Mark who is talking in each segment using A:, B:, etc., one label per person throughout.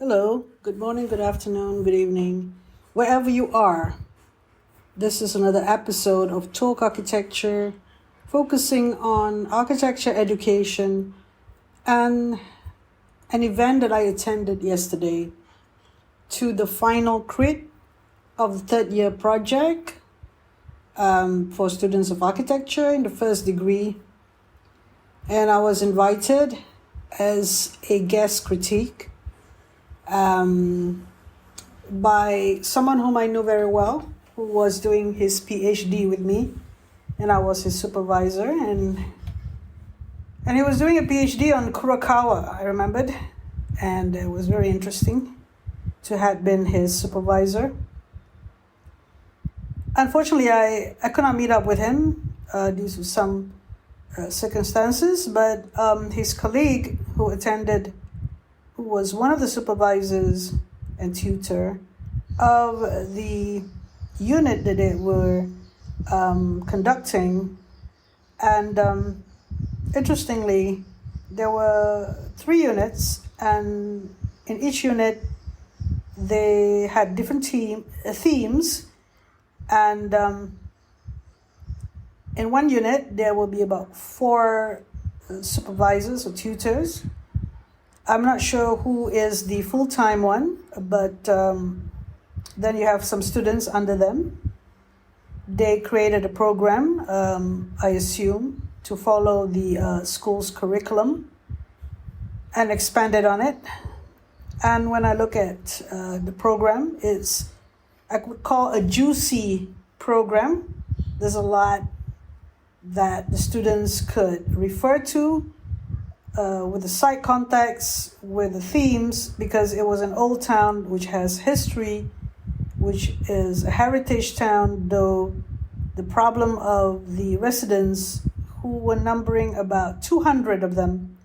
A: Hello, good morning, good afternoon, good evening, wherever you are. This is another episode of Talk Architecture, focusing on architecture education and an event that I attended yesterday to the final crit of the third year project for students of architecture in the first degree. And I was invited as a guest critique by someone whom I know very well, who was doing his PhD with me, and I was his supervisor. And he was doing a PhD on Kurokawa, I remembered, and it was very interesting to have been his supervisor. Unfortunately, I could not meet up with him due to some circumstances, but his colleague who attended, who was one of the supervisors and tutor of the unit that they were conducting. And interestingly, there were 3 units, and in each unit, they had different themes. And in one unit, there will be about 4 supervisors or tutors. I'm not sure who is the full-time one, but then you have some students under them. They created a program, I assume, to follow the school's curriculum and expanded on it. And when I look at the program, it's, I would call a juicy program. There's a lot that the students could refer to with the site context, with the themes, because it was an old town which has history, which is a heritage town, though the problem of the residents, who were numbering about 200 of them,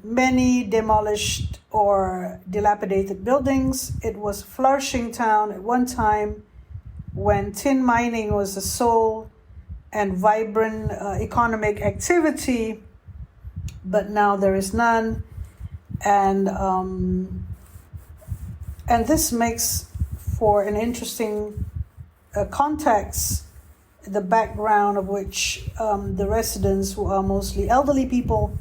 A: many demolished or dilapidated buildings. It was a flourishing town at one time when tin mining was the sole and vibrant economic activity, but now there is none. And this makes for an interesting context, the background of which the residents, who are mostly elderly people.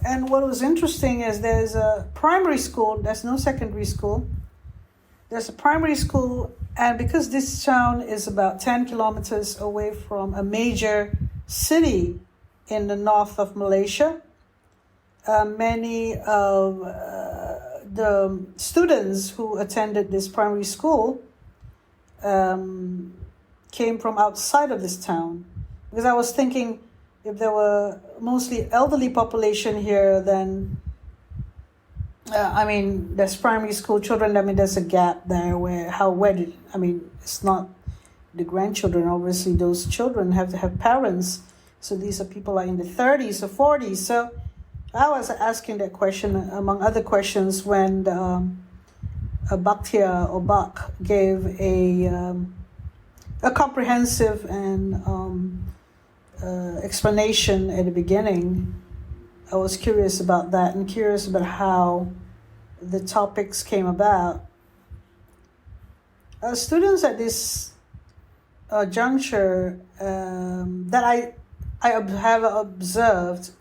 A: And what was interesting is there's a primary school, there's no secondary school. There's a primary school, and because this town is about 10 kilometers away from a major city in the north of Malaysia, many of the students who attended this primary school came from outside of this town. Because I was thinking, if there were mostly elderly population here, then there's primary school children. There's a gap there it's not the grandchildren. Obviously, those children have to have parents. So these are people like in the 30s or 40s. So I was asking that question, among other questions, when Bak gave a comprehensive and explanation at the beginning. I was curious about that and curious about how the topics came about. Students at this juncture that I have observed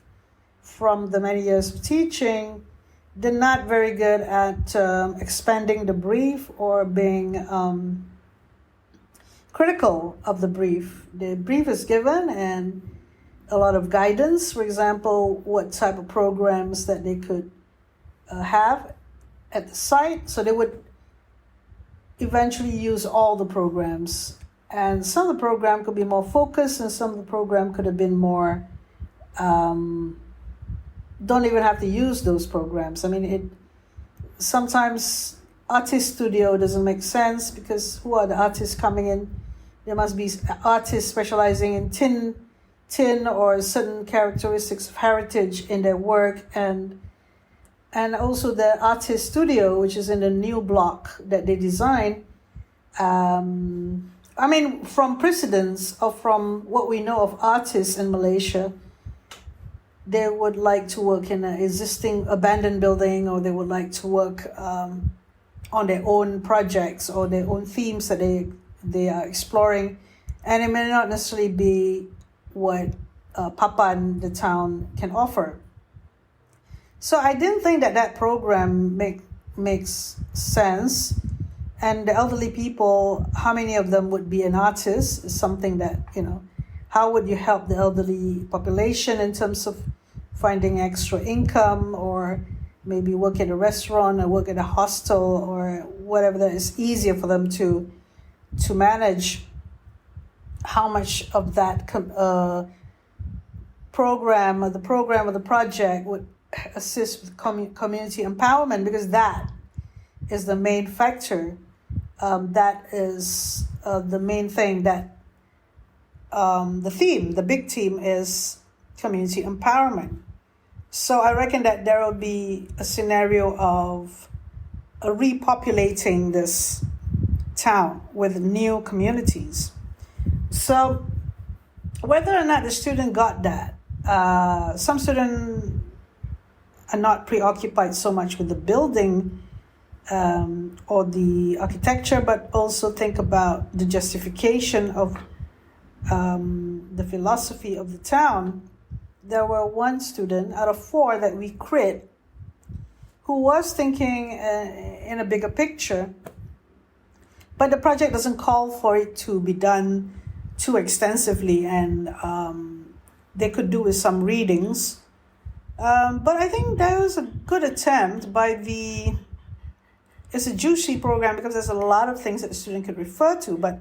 A: from the many years of teaching, they're not very good at expanding the brief or being critical of the brief. The brief is given and a lot of guidance, for example, what type of programs that they could have at the site. So they would eventually use all the programs. And some of the program could be more focused, and some of the program could have been more, don't even have to use those programs. Sometimes artist studio doesn't make sense, because who are the artists coming in? There must be artists specializing in tin or certain characteristics of heritage in their work, and also the artist studio, which is in the new block that they design. From precedence or from what we know of artists in Malaysia, they would like to work in an existing abandoned building, or they would like to work on their own projects or their own themes that they are exploring. And it may not necessarily be what Papan, the town, can offer. So I didn't think that program makes sense. And the elderly people, how many of them would be an artist is something that, how would you help the elderly population in terms of finding extra income, or maybe work at a restaurant or work at a hostel or whatever that is easier for them to manage. How much of that program or the project would assist with community empowerment, because that is the main factor. That is the main thing that the big theme is community empowerment. So I reckon that there will be a scenario of repopulating this town with new communities. So whether or not the student got that, some students are not preoccupied so much with the building or the architecture, but also think about the justification of the philosophy of the town. There were one student out of 4 that we crit who was thinking in a bigger picture, but the project doesn't call for it to be done too extensively, and they could do with some readings. But I think that was a good attempt by it's a juicy program because there's a lot of things that the student could refer to, but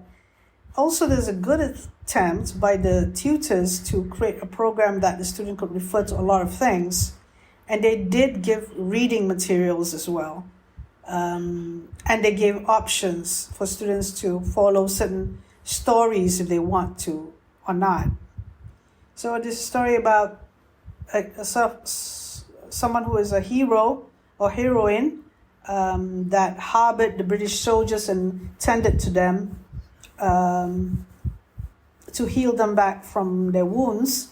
A: also there's a good attempt by the tutors to create a program that the student could refer to a lot of things. And they did give reading materials as well. And they gave options for students to follow certain stories if they want to or not. So this story about someone who is a hero or heroine that harbored the British soldiers and tended to them to heal them back from their wounds,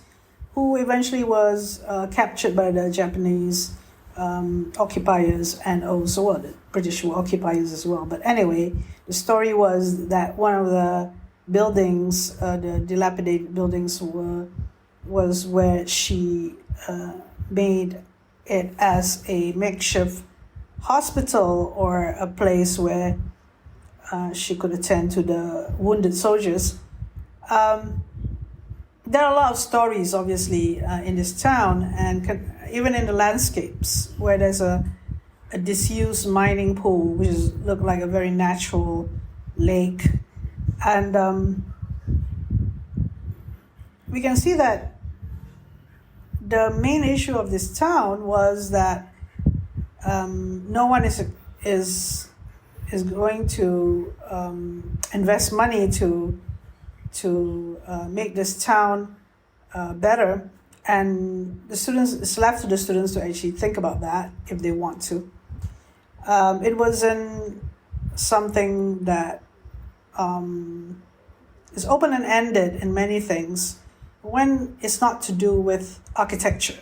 A: who eventually was captured by the Japanese occupiers, and also the British were occupiers as well. But anyway, the story was that one of the buildings, the dilapidated buildings, was where she made it as a makeshift hospital or a place where she could attend to the wounded soldiers. There are a lot of stories, obviously, in this town, and even in the landscapes, where there's a disused mining pool, which looked like a very natural lake. And we can see that the main issue of this town was that no one is going to invest money to make this town better, and it's left to the students to actually think about that if they want to. It wasn't something that is open and ended in many things when it's not to do with architecture.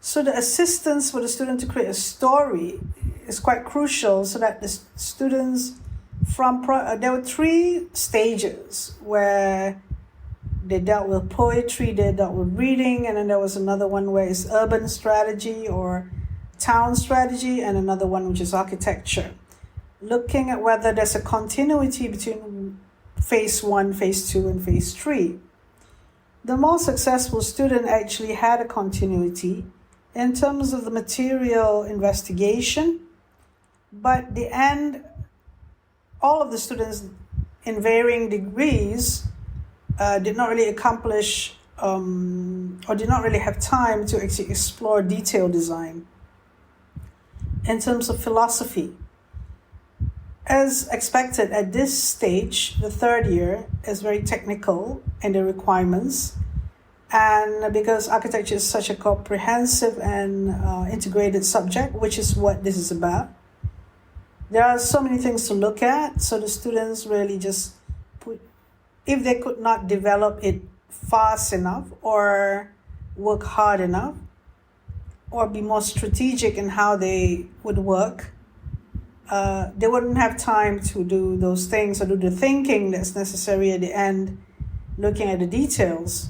A: So the assistance for the student to create a story is quite crucial, so that the students there were 3 stages where they dealt with poetry, they dealt with reading, and then there was another one where it's urban strategy or town strategy, and another one which is architecture. Looking at whether there's a continuity between phase 1, phase 2, and phase 3. The more successful student actually had a continuity in terms of the material investigation, but the end, all of the students in varying degrees did not really accomplish or did not really have time to actually explore detailed design. In terms of philosophy, as expected at this stage, the 3rd year is very technical in the requirements, and because architecture is such a comprehensive and integrated subject, which is what this is about, there are so many things to look at, so the students really just if they could not develop it fast enough, or work hard enough or be more strategic in how they would work, they wouldn't have time to do those things or do the thinking that's necessary at the end, looking at the details.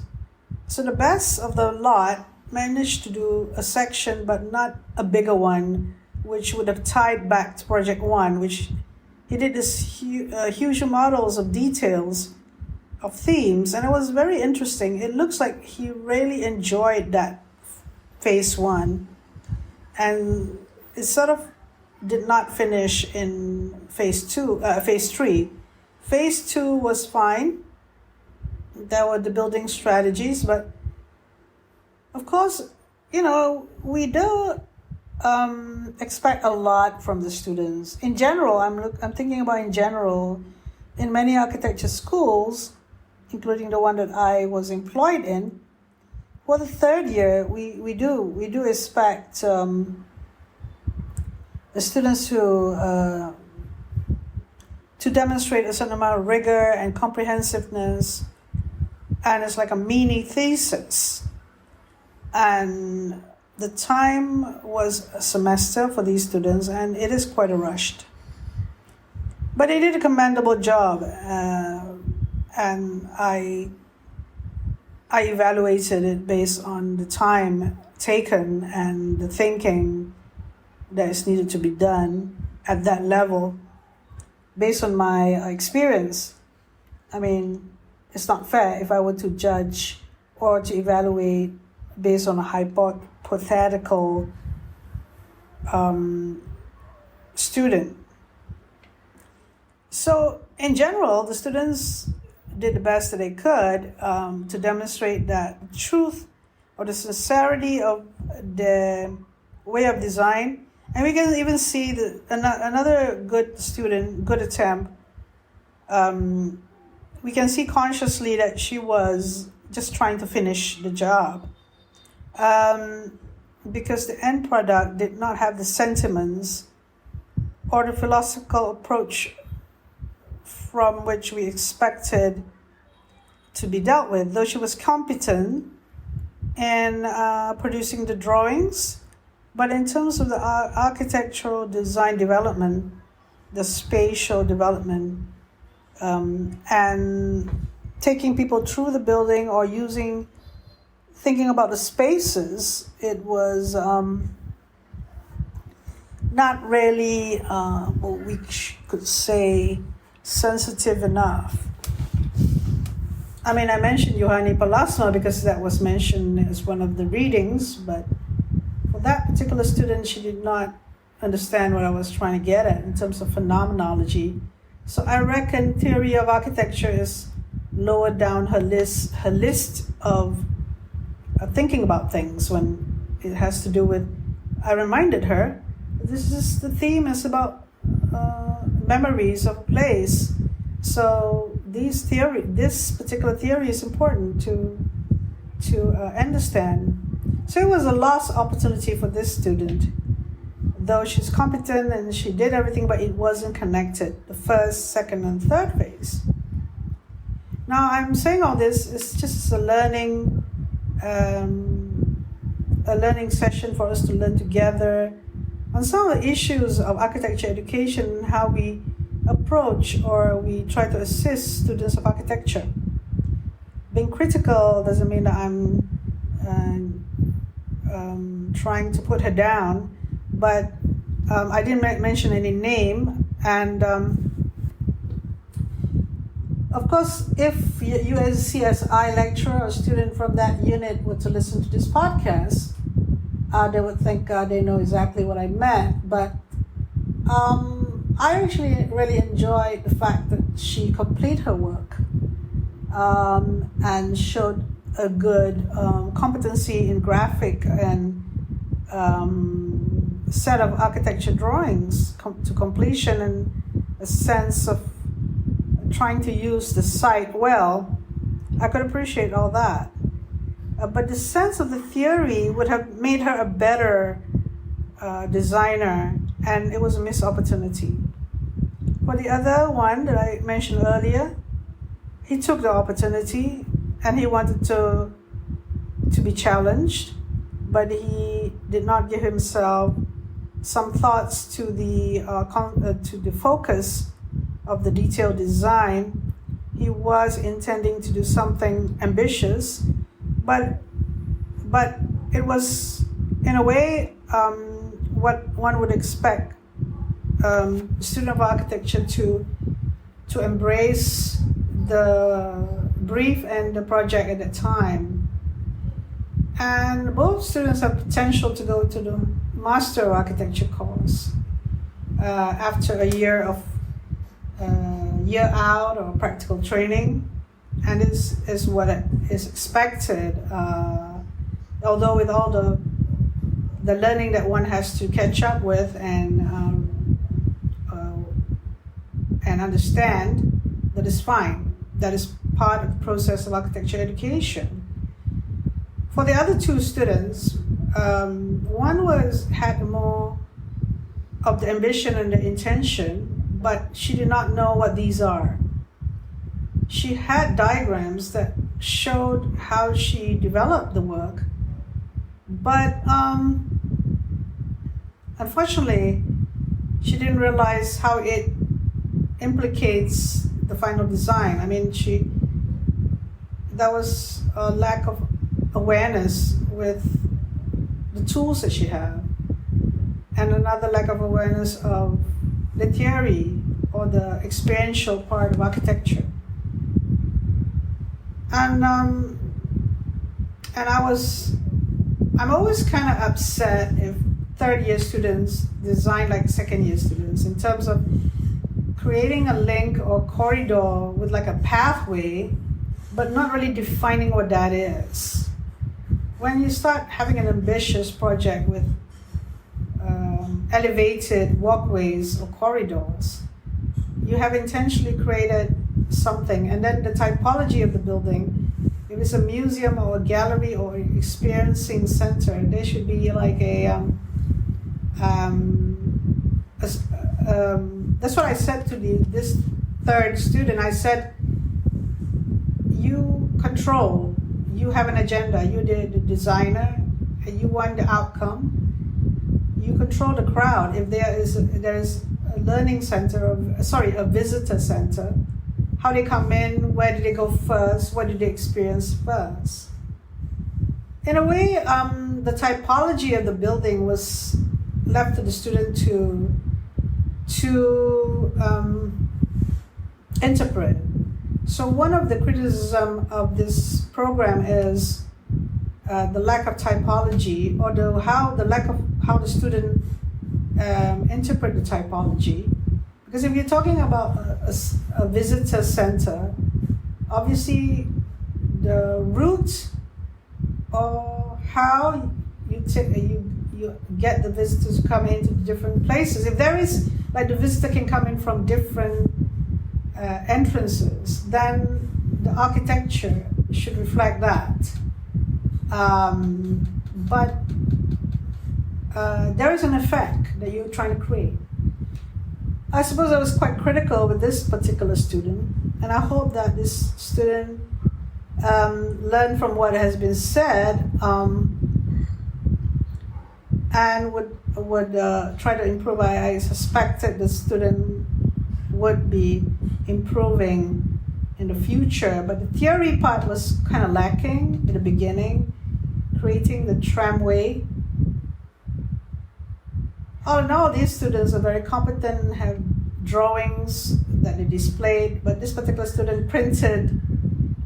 A: So the best of the lot managed to do a section, but not a bigger one, which would have tied back to project one, which he did this huge models of details of themes, and it was very interesting. It looks like he really enjoyed that phase one, and it sort of did not finish in phase three. Phase two was fine. There were the building strategies, but of course, we do expect a lot from the students. In general, I'm thinking about in general, in many architecture schools, including the one that I was employed in, for the third year, we do expect the students to demonstrate a certain amount of rigor and comprehensiveness, and it's like a mini thesis. And the time was a semester for these students, and it is quite a rushed. But they did a commendable job, and I evaluated it based on the time taken and the thinking that is needed to be done at that level based on my experience. I mean, it's not fair if I were to judge or to evaluate based on a hypothetical student. So in general, the students did the best that they could to demonstrate that the truth or the sincerity of the way of design. And we can even see another good student, good attempt. We can see consciously that she was just trying to finish the job. Because the end product did not have the sentiments or the philosophical approach from which we expected to be dealt with. Though she was competent in producing the drawings, but in terms of the architectural design development, the spatial development, and taking people through the building or thinking about the spaces, it was not really what we could say sensitive enough. I mean, I mentioned Johanni Palasma because that was mentioned as one of the readings, but for that particular student, she did not understand what I was trying to get at in terms of phenomenology. So I reckon theory of architecture is lower down her list of thinking about things when it has to do with. I reminded her, the theme is about memories of a place. So this particular theory is important to understand. So it was a lost opportunity for this student. Though she's competent and she did everything, but it wasn't connected, the first, second, and third phase. Now I'm saying all this is just a learning session for us to learn together on some of the issues of architecture education and how we approach or we try to assist students of architecture. Being critical doesn't mean that I'm trying to put her down, but I didn't mention any name. And of course, if you as a CSI lecturer or student from that unit were to listen to this podcast, they would think they know exactly what I meant. But I actually really enjoyed the fact that she completed her work and showed a good competency in graphic and set of architecture drawings to completion, and a sense of trying to use the site well. I could appreciate all that. But the sense of the theory would have made her a better designer, and it was a missed opportunity. For the other one that I mentioned earlier, he took the opportunity and he wanted to to be challenged, but he did not give himself some thoughts to the focus of the detailed design. He was intending to do something ambitious, but it was in a way what one would expect a student of architecture to embrace the brief and the project at that time. And both students have potential to go to the Master of Architecture course after a year out or practical training, and is what is expected. Although with all the learning that one has to catch up with and understand, that is fine. That is part of the process of architecture education. For the other two students, one had more of the ambition and the intention, but she did not know what these are. She had diagrams that showed how she developed the work, but unfortunately, she didn't realize how it implicates the final design. I mean, that was a lack of awareness with the tools that she had, and another lack of awareness of the theory or the experiential part of architecture. And I'm always kind of upset if third-year students design like second-year students in terms of creating a link or corridor with like a pathway, but not really defining what that is. When you start having an ambitious project with elevated walkways or corridors, you have intentionally created something, and then the typology of the building, if it's a museum or a gallery or an experiencing center, there should be like that's what I said to this third student. I said, you control, you have an agenda, you're the designer, and you want the outcome. You control the crowd. If there is a learning center, a visitor center, how they come in, where do they go first, what do they experience first? In a way, the typology of the building was left to the student to interpret. So one of the criticism of this program is the lack of typology, or how the student interpret the typology. Because if you're talking about a visitor center, obviously the route or how you get the visitors to come into different places. If there is, like, the visitor can come in from different entrances, then the architecture should reflect that. But there is an effect that you're trying to create. I suppose I was quite critical with this particular student, and I hope that this student learned from what has been said and would try to improve. I suspected the student would be improving in the future, but the theory part was kind of lacking in the beginning, creating the tramway. All in all, these students are very competent and have drawings that they displayed, but this particular student printed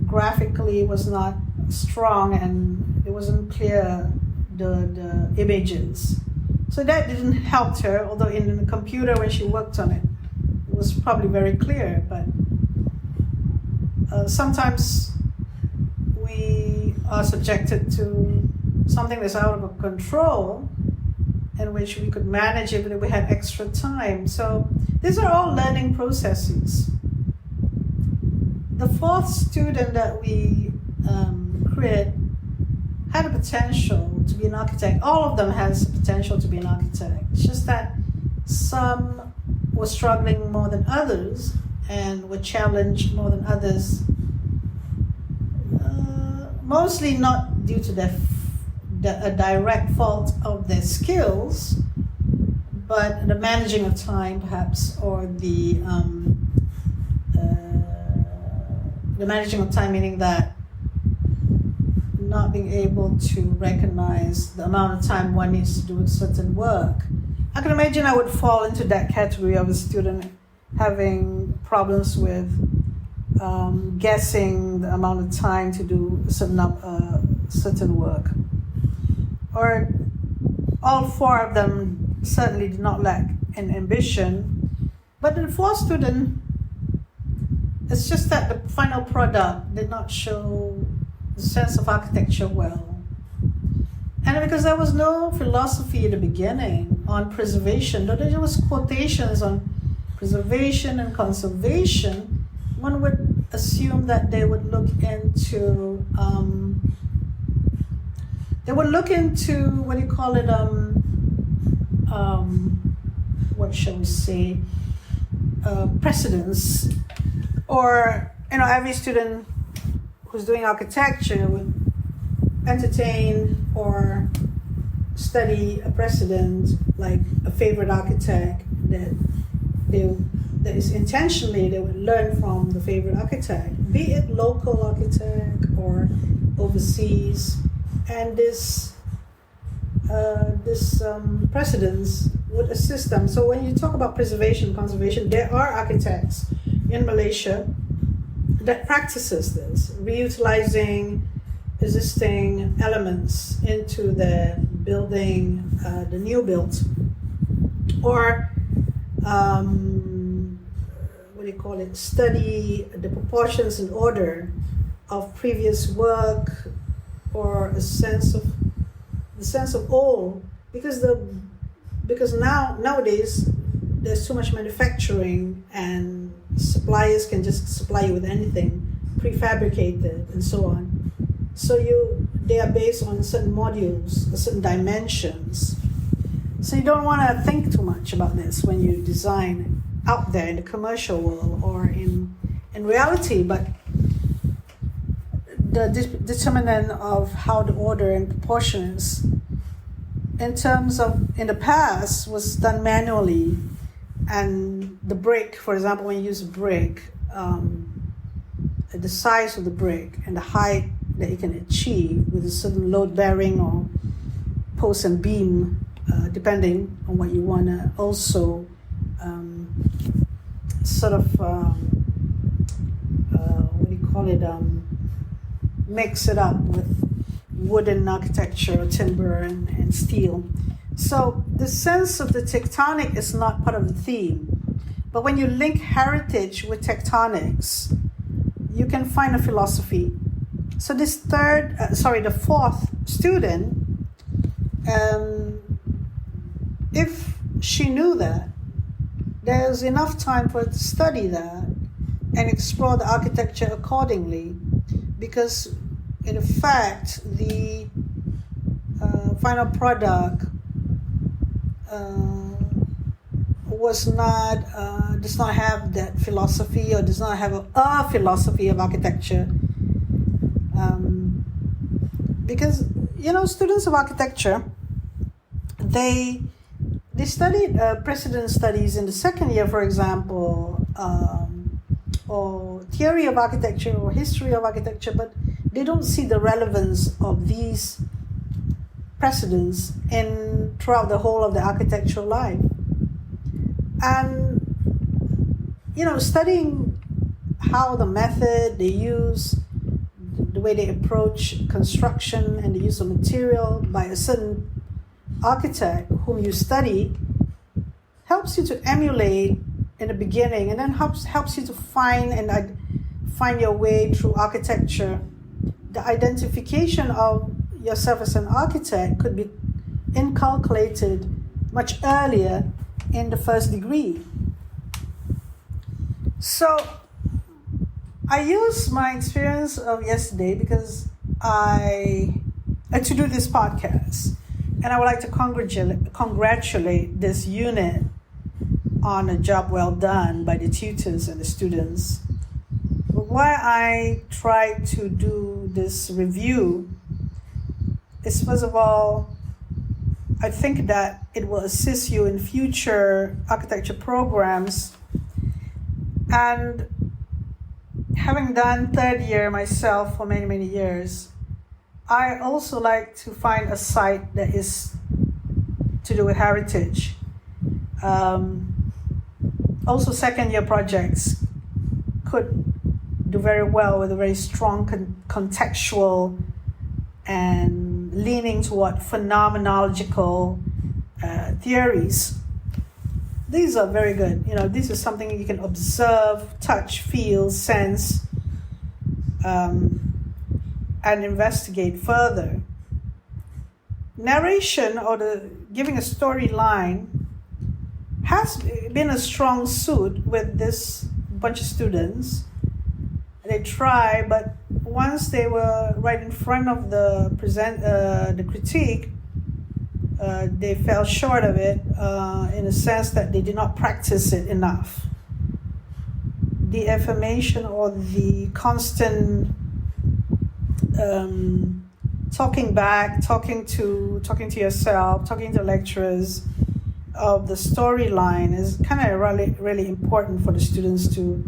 A: graphically was not strong and it wasn't clear, the images. So that didn't help her, although in the computer when she worked on it, it was probably very clear, but sometimes we are subjected to something that's out of control, in which we could manage it if we had extra time. So these are all learning processes. The fourth student that we created had a potential to be an architect. All of them has the potential to be an architect. It's just that some were struggling more than others and were challenged more than others. Mostly not due to a direct fault of their skills, but the managing of time perhaps, or the managing of time, meaning that not being able to recognize the amount of time one needs to do a certain work. I can imagine I would fall into that category of a student having problems with guessing the amount of time to do certain work. Or all four of them certainly did not lack an ambition, but the fourth student, it's just that the final product did not show the sense of architecture well. And because there was no philosophy at the beginning on preservation, though there was quotations on preservation and conservation, one would assume that they would look into what do you call it, what shall we say, precedence, or every student who's doing architecture would entertain or study a precedent, like a favorite architect that is intentionally they would learn from the favorite architect, be it local architect or overseas, and this precedence would assist them. So when you talk about preservation, conservation, there are architects in Malaysia that practices this, reutilizing existing elements into the building, the new build, or study the proportions and order of previous work, or the sense of all, because nowadays there's too much manufacturing and suppliers can just supply you with anything prefabricated and so on. So they are based on certain modules, certain dimensions. So you don't want to think too much about this when you design out there in the commercial world or in reality, but the determinant of how the order and proportions in the past was done manually, and the brick, for example, when you use a brick, the size of the brick and the height that you can achieve with a certain load bearing or post and beam, depending on what you want to also mix it up with wooden architecture, or timber and steel. So the sense of the tectonic is not part of the theme. But when you link heritage with tectonics, you can find a philosophy. So this the fourth student, if she knew that, there's enough time for her to study that and explore the architecture accordingly, because in fact the final product does not have that philosophy, or does not have a philosophy of architecture, because students of architecture, they studied precedent studies in the second year, for example, or theory of architecture or history of architecture, but they don't see the relevance of these precedents throughout the whole of the architectural life. And studying how the method they use, the way they approach construction and the use of material by a certain architect whom you study, helps you to emulate in the beginning, and then helps you to find your way through architecture. The identification of yourself as an architect could be inculcated much earlier in the first degree. So I use my experience of yesterday because to do this podcast, and I would like to congratulate this unit on a job well done by the tutors and the students. But why I tried to do this review is, first of all, I think that it will assist you in future architecture programs. And having done third year myself for many, many years, I also like to find a site that is to do with heritage. Also, second year projects could do very well with a very strong contextual and leaning toward phenomenological theories. These are very good. This is something you can observe, touch, feel, sense, and investigate further. Narration, or giving a storyline, has been a strong suit with this bunch of students. They try, but once they were right in front of the critique, they fell short of it in a sense that they did not practice it enough. The affirmation or the constant talking back, talking to yourself, talking to lecturers of the storyline is kind of really, really important for the students to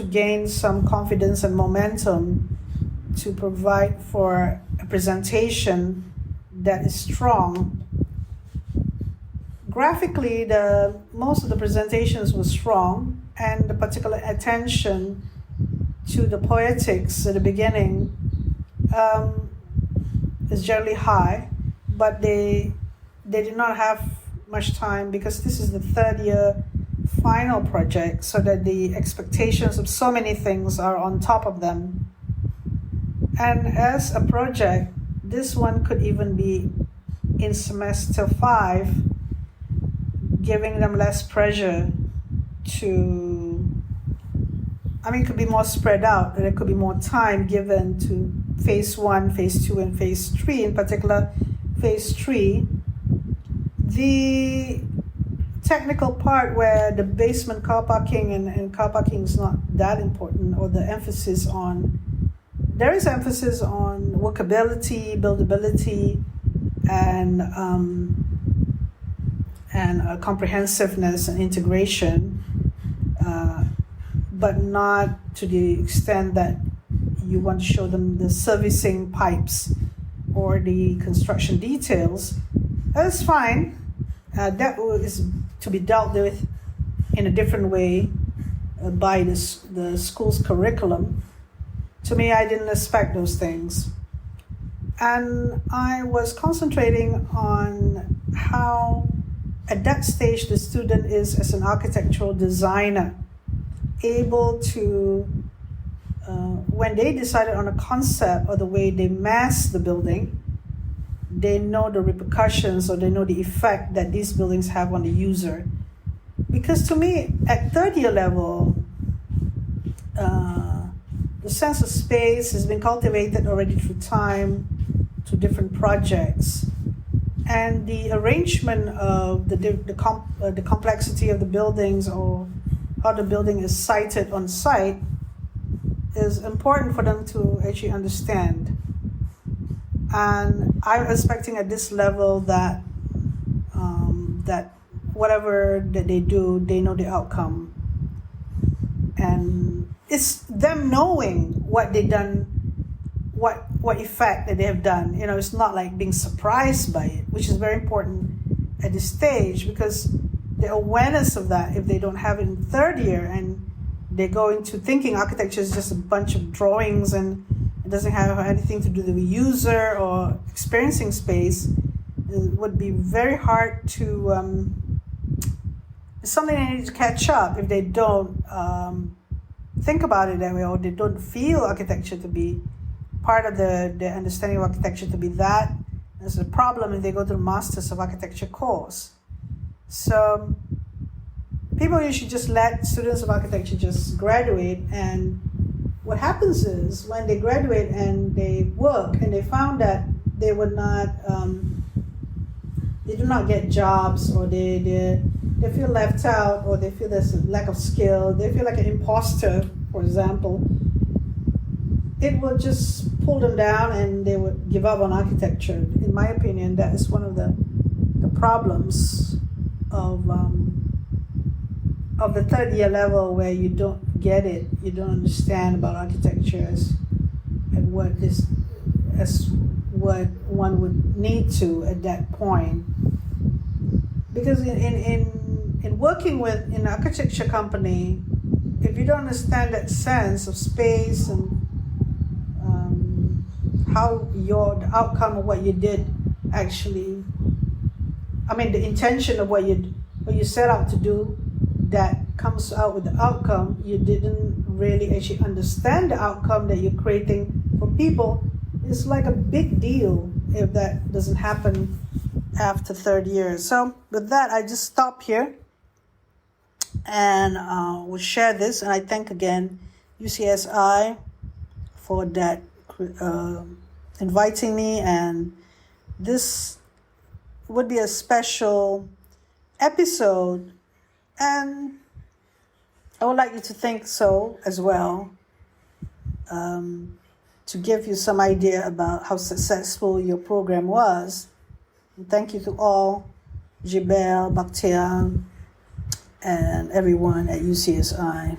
A: gain some confidence and momentum to provide for a presentation that is strong. Graphically, most of the presentations were strong, and the particular attention to the poetics at the beginning is generally high, but they did not have much time because this is the third year final project, so that the expectations of so many things are on top of them. And as a project, this one could even be in semester 5, giving them less pressure it could be more spread out, and it could be more time given to phase 1, phase 2, and phase 3. In particular, phase 3, the technical part where the basement car parking and car parking is not that important, or there is emphasis on workability, buildability, and comprehensiveness and integration, but not to the extent that you want to show them the servicing pipes or the construction details. That's fine. That is to be dealt with in a different way by the school's curriculum. To me, I didn't expect those things. And I was concentrating on how, at that stage, the student is, as an architectural designer, able to, when they decided on a concept or the way they mass the building, they know the repercussions, or they know the effect that these buildings have on the user. Because to me, at third year level, the sense of space has been cultivated already through time, to different projects. And the arrangement of the complexity of the buildings, or how the building is sited on site, is important for them to actually understand. And I'm expecting at this level that that whatever that they do, they know the outcome. And it's them knowing what they've done, what effect that they have done. It's not like being surprised by it, which is very important at this stage, because the awareness of that, if they don't have it in third year and they go into thinking architecture is just a bunch of drawings and it doesn't have anything to do with the user or experiencing space, it would be very hard to, it's something they need to catch up if they don't think about it that way, or they don't feel architecture to be part of the understanding of architecture to be that. There's a problem if they go to the Masters of Architecture course. So people usually just let students of architecture just graduate, and what happens is when they graduate and they work and they found that they would not, they do not get jobs, or they feel left out, or they feel there's a lack of skill, they feel like an imposter, for example, it will just pull them down and they would give up on architecture. In my opinion, that is one of the problems of the third year level, where you don't get it, you don't understand about architecture and what one would need to at that point. Because in working with an architecture company, if you don't understand that sense of space and how the outcome of what you did actually, the intention of what you set out to do, that comes out with the outcome, you didn't really actually understand the outcome that you're creating for people. It's like a big deal if that doesn't happen after third year. So with that, I just stop here and we'll share this. And I thank again UCSI for that inviting me. And this would be a special episode, and I would like you to think so as well, to give you some idea about how successful your program was. And thank you to all, Gibert, Bak, and everyone at UCSI.